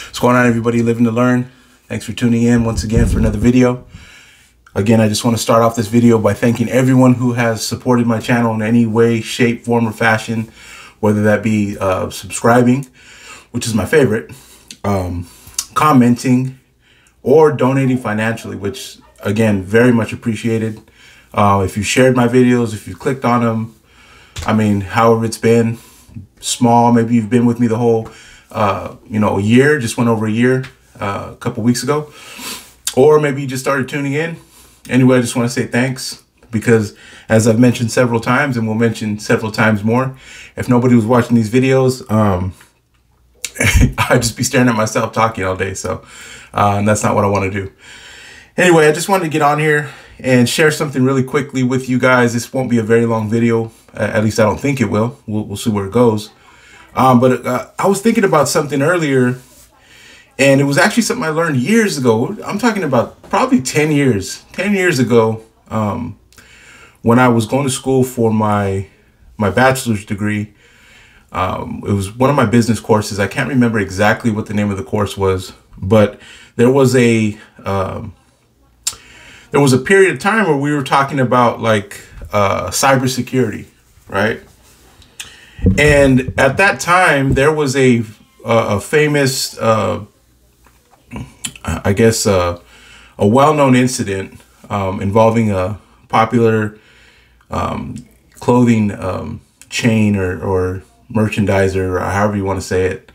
What's going on, everybody living to learn? Thanks for tuning in once again for another video. Again, I just want to start off this video by thanking everyone who has supported my channel in any way, shape, form, or fashion, whether that be subscribing, which is my favorite, commenting, or donating financially, which, again, very much appreciated. If you shared my videos, if you clicked on them, I mean, however it's been, small, maybe you've been with me the whole a year, just went over a year a couple weeks ago, or maybe you just started tuning in. Anyway, I just want to say thanks, because as I've mentioned several times, and we'll mention several times more, if nobody was watching these videos, I'd just be staring at myself talking all day. So and that's not what I want to do. Anyway, I just wanted to get on here and share something really quickly with you guys. This won't be a very long video. At least I don't think it will. We'll see where it goes. But I was thinking about something earlier, and it was actually something I learned years ago. I'm talking about probably 10 years ago, when I was going to school for my bachelor's degree. It was one of my business courses. I can't remember exactly what the name of the course was, but there was a period of time where we were talking about like cybersecurity, right? And at that time, there was a famous, I guess, a well-known incident involving a popular clothing chain or merchandiser, or however you want to say it.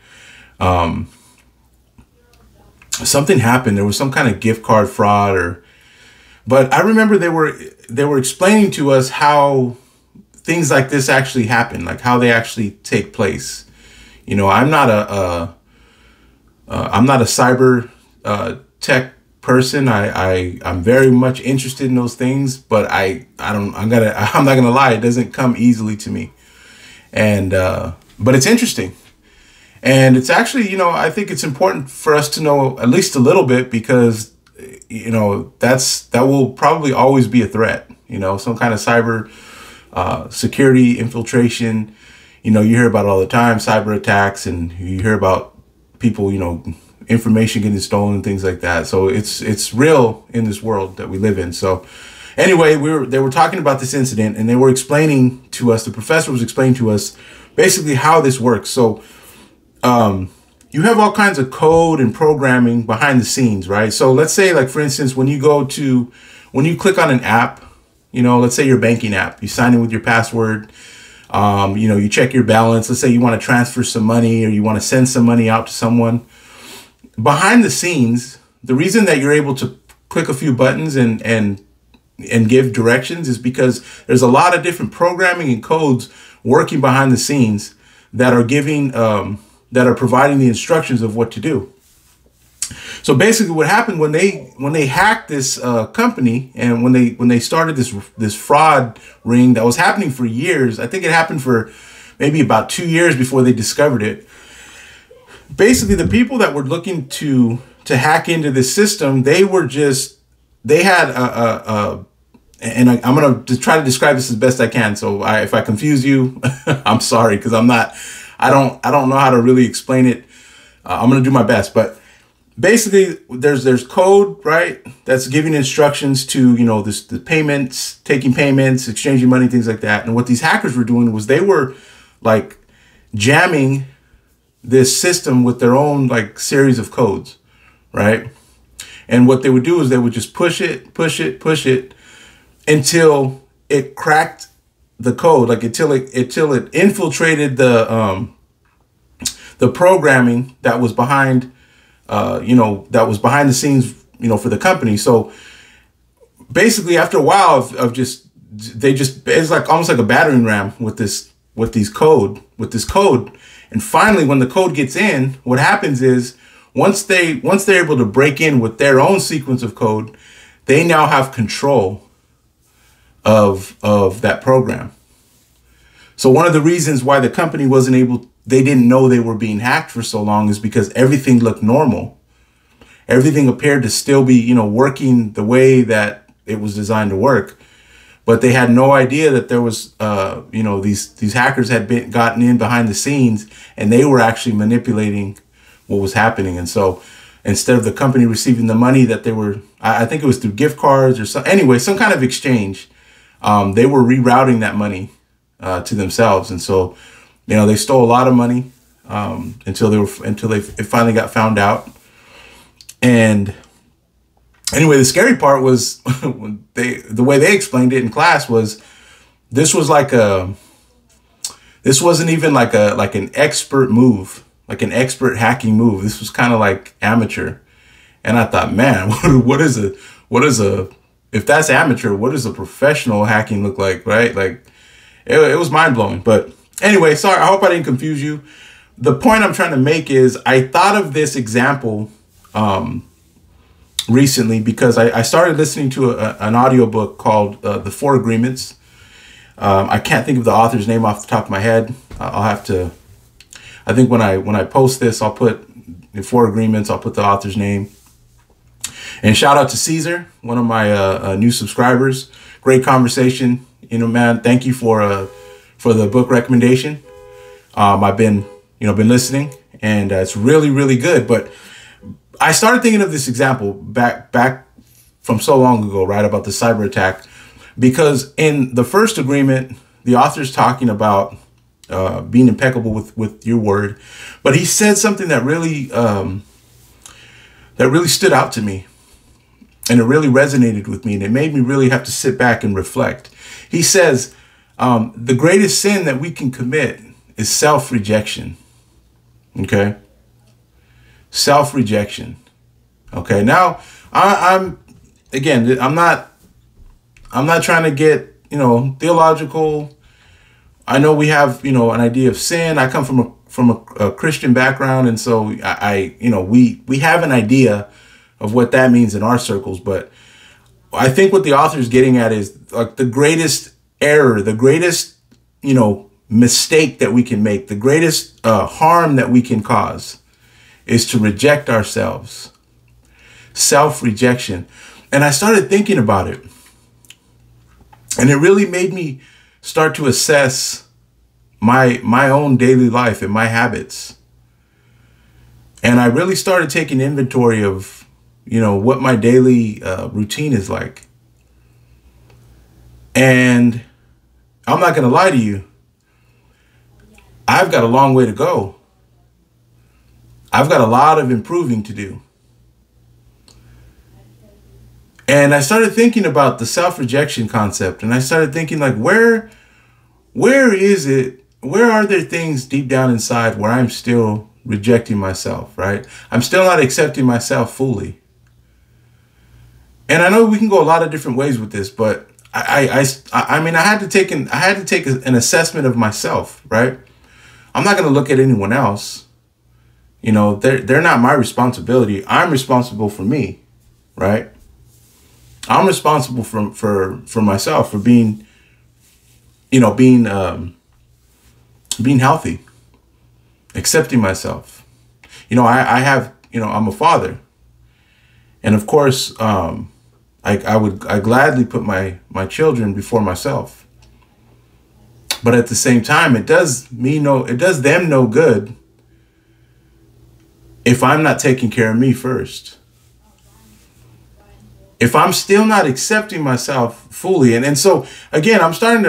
Something happened. There was some kind of gift card fraud, but I remember they were explaining to us how things like this actually happen, like how they actually take place. You know, I'm not a cyber tech person. I'm very much interested in those things, but I'm not gonna lie, it doesn't come easily to me. And but it's interesting, and it's actually, I think it's important for us to know at least a little bit, because that will probably always be a threat. Some kind of cyber security infiltration. You hear about it all the time, cyber attacks, and you hear about people, information getting stolen and things like that. So it's real in this world that we live in. So anyway, they were talking about this incident, and they were explaining to us, the professor was explaining to us basically how this works. So you have all kinds of code and programming behind the scenes, right? So let's say, like, for instance, when you click on an app, let's say your banking app, you sign in with your password, you check your balance. Let's say you want to transfer some money, or you want to send some money out to someone. Behind the scenes, the reason that you're able to click a few buttons and give directions is because there's a lot of different programming and codes working behind the scenes that are providing the instructions of what to do. So basically, what happened when they hacked this company, and when they started this fraud ring that was happening for years, I think it happened for maybe about 2 years before they discovered it. Basically, the people that were looking to hack into this system, I'm going to try to describe this as best I can. So if I confuse you, I'm sorry, because I don't know how to really explain it. I'm going to do my best, but basically there's code, right, that's giving instructions to, the payments, taking payments, exchanging money, things like that. And what these hackers were doing was they were like jamming this system with their own like series of codes, right? And what they would do is they would just push it until it cracked the code, like until it infiltrated the programming that was behind that was behind the scenes, for the company. So basically, after a while it's like almost like a battering ram with this code. And finally, when the code gets in, what happens is once they're able to break in with their own sequence of code, they now have control of that program. So one of the reasons why the company they didn't know they were being hacked for so long is because everything looked normal. Everything appeared to still be, working the way that it was designed to work. But they had no idea that there was, these hackers had gotten in behind the scenes, and they were actually manipulating what was happening. And so instead of the company receiving the money that they were, I think it was through gift cards or some kind of exchange, they were rerouting that money to themselves. And so, they stole a lot of money until they finally got found out. And anyway, the scary part was the way they explained it in class was this wasn't even like an expert move, like an expert hacking move. This was kind of like amateur. And I thought, man, if that's amateur, what does a professional hacking look like, right? Like it was mind blowing. But anyway, sorry, I hope I didn't confuse you. The point I'm trying to make is I thought of this example recently because I started listening to an audiobook called The 4 Agreements. I can't think of the author's name off the top of my head. I'll have to, I think when I post this, I'll put the 4 Agreements, I'll put the author's name. And shout out to Caesar, one of my new subscribers. Great conversation. Man, thank you for the book recommendation. I've been listening, and it's really, really good. But I started thinking of this example back from so long ago, right, about the cyber attack, because in the first agreement, the author's talking about being impeccable with your word, but he said something that really stood out to me, and it really resonated with me, and it made me really have to sit back and reflect. He says, the greatest sin that we can commit is self-rejection. Okay. Self-rejection. Okay. Now I'm not trying to get, theological. I know we have, an idea of sin. I come from a Christian background. And so we have an idea of what that means in our circles. But I think what the author is getting at is like the greatest error, the greatest, mistake that we can make, the greatest harm that we can cause is to reject ourselves. Self-rejection. And I started thinking about it. And it really made me start to assess my own daily life and my habits. And I really started taking inventory of, what my daily routine is like. And I'm not going to lie to you. I've got a long way to go. I've got a lot of improving to do. And I started thinking about the self-rejection concept. And I started thinking like, where are there things deep down inside where I'm still rejecting myself, right? I'm still not accepting myself fully. And I know we can go a lot of different ways with this, but I had to take an assessment of myself, right? I'm not going to look at anyone else. They're not my responsibility. I'm responsible for me, right? I'm responsible for myself, for being healthy, accepting myself. I'm a father, and of course, I gladly put my children before myself. But at the same time, it does them no good if I'm not taking care of me first. If I'm still not accepting myself fully. And so again, I'm trying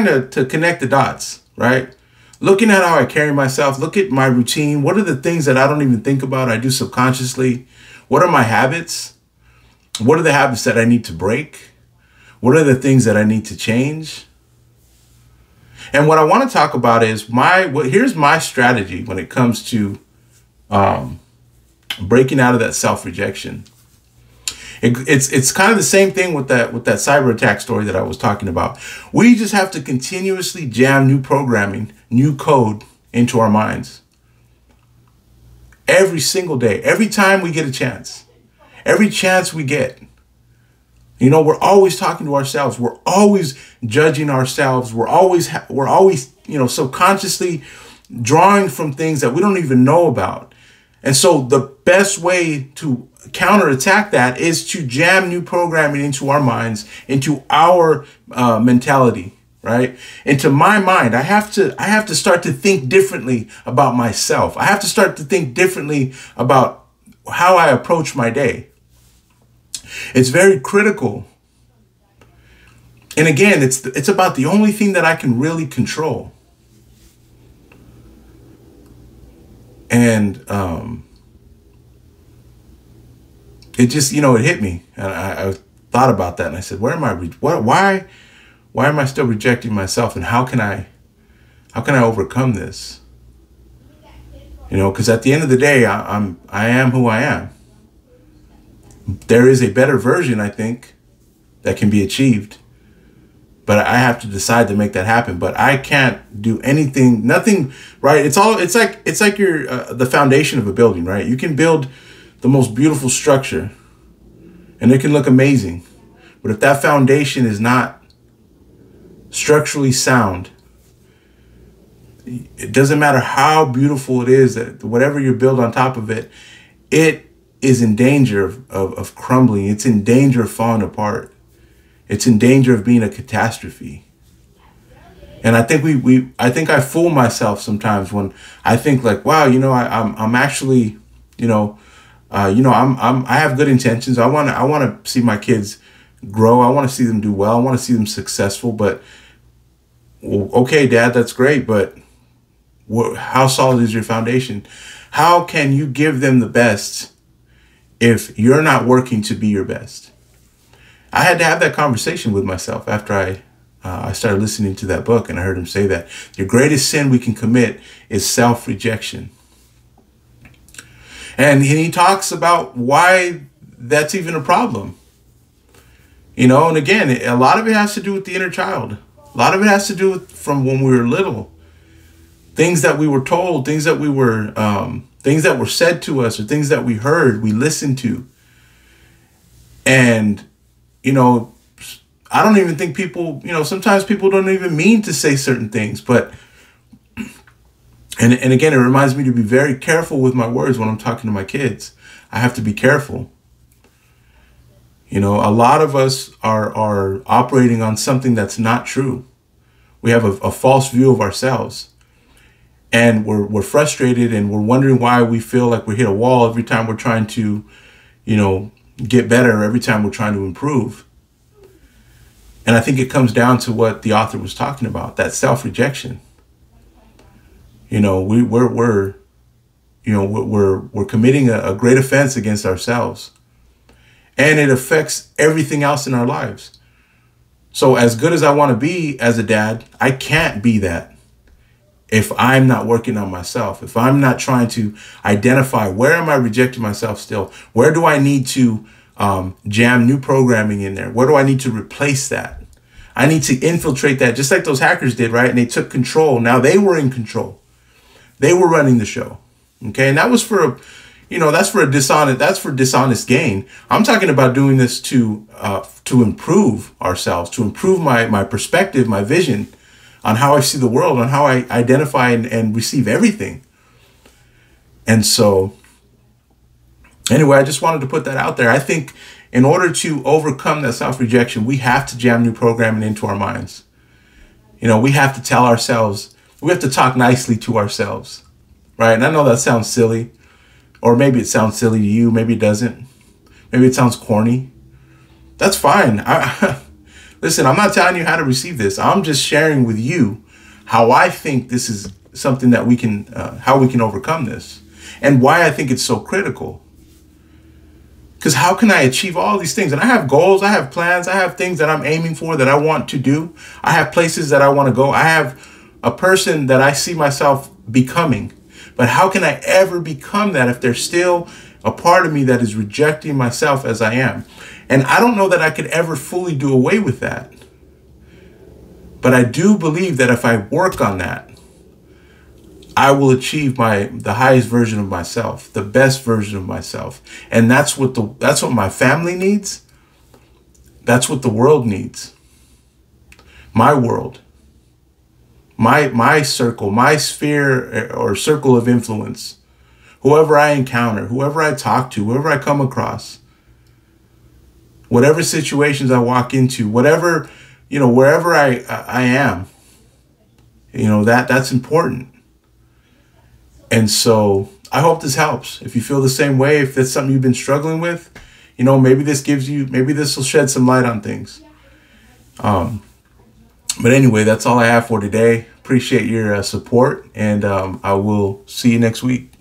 to connect the dots, right? Looking at how I carry myself, look at my routine. What are the things that I don't even think about? I do subconsciously. What are my habits? What are the habits that I need to break? What are the things that I need to change? And what I want to talk about is here's my strategy when it comes to breaking out of that self-rejection. It's kind of the same thing with that cyber attack story that I was talking about. We just have to continuously jam new programming, new code into our minds. Every single day, every time we get a chance, every chance we get. We're always talking to ourselves. We're always judging ourselves. We're always subconsciously drawing from things that we don't even know about. And so the best way to counterattack that is to jam new programming into our minds, into our mentality, right? Into my mind, I have to start to think differently about myself. I have to start to think differently about how I approach my day. It's very critical. And again, it's about the only thing that I can really control. And it just, it hit me. And I thought about that, and I said, why am I still rejecting myself, and how can I overcome this? Because at the end of the day, I am who I am. There is a better version, I think, that can be achieved, but I have to decide to make that happen. But I can't do nothing, right? It's like you're the foundation of a building, right? You can build the most beautiful structure, and it can look amazing, but if that foundation is not structurally sound, it doesn't matter how beautiful it is, that whatever you build on top of it, it is in danger of crumbling. It's in danger of falling apart. It's in danger of being a catastrophe. And I think I think I fool myself sometimes when I think like, wow, I'm actually, I have good intentions. I want to see my kids grow. I want to see them do well. I want to see them successful. But okay, Dad, that's great. But how solid is your foundation? How can you give them the best if you're not working to be your best? I had to have that conversation with myself after I started listening to that book, and I heard him say that the greatest sin we can commit is self-rejection. And he talks about why that's even a problem. And again, a lot of it has to do with the inner child. A lot of it has to do with from when we were little. Things that we were told, things that were said to us, or things that we heard, we listened to. And, I don't even think people, sometimes people don't even mean to say certain things, but, and again, it reminds me to be very careful with my words when I'm talking to my kids. I have to be careful. A lot of us are operating on something that's not true. We have a false view of ourselves, and we're frustrated, and we're wondering why we feel like we hit a wall every time we're trying to, get better, every time we're trying to improve. And I think it comes down to what the author was talking about, that self-rejection. We're committing a great offense against ourselves, and it affects everything else in our lives. So as good as I want to be as a dad, I can't be that if I'm not working on myself, if I'm not trying to identify where am I rejecting myself still, where do I need to jam new programming in there, where do I need to replace that? I need to infiltrate that, just like those hackers did, right? And they took control. Now they were in control. They were running the show. Okay. And that was for, that's for dishonest gain. I'm talking about doing this to improve ourselves, to improve my perspective, my vision on how I see the world, on how I identify and receive everything. And so anyway, I just wanted to put that out there. I think in order to overcome that self-rejection, we have to jam new programming into our minds. We have to tell ourselves, we have to talk nicely to ourselves, right? And I know that sounds silly, or maybe it sounds silly to you. Maybe it doesn't. Maybe it sounds corny. That's fine. Listen, I'm not telling you how to receive this. I'm just sharing with you how I think this is something that how we can overcome this, and why I think it's so critical. Because how can I achieve all these things? And I have goals, I have plans, I have things that I'm aiming for, that I want to do. I have places that I want to go. I have a person that I see myself becoming. But how can I ever become that if there's still a part of me that is rejecting myself as I am? And I don't know that I could ever fully do away with that. But I do believe that if I work on that, I will achieve the highest version of myself, the best version of myself. And that's what my family needs. That's what the world needs. My world, my circle, my sphere or circle of influence, whoever I encounter, whoever I talk to, whoever I come across, whatever situations I walk into, whatever wherever I am, that's important. And so I hope this helps. If you feel the same way, if that's something you've been struggling with, maybe this will shed some light on things. But anyway, that's all I have for today. Appreciate your support, and I will see you next week.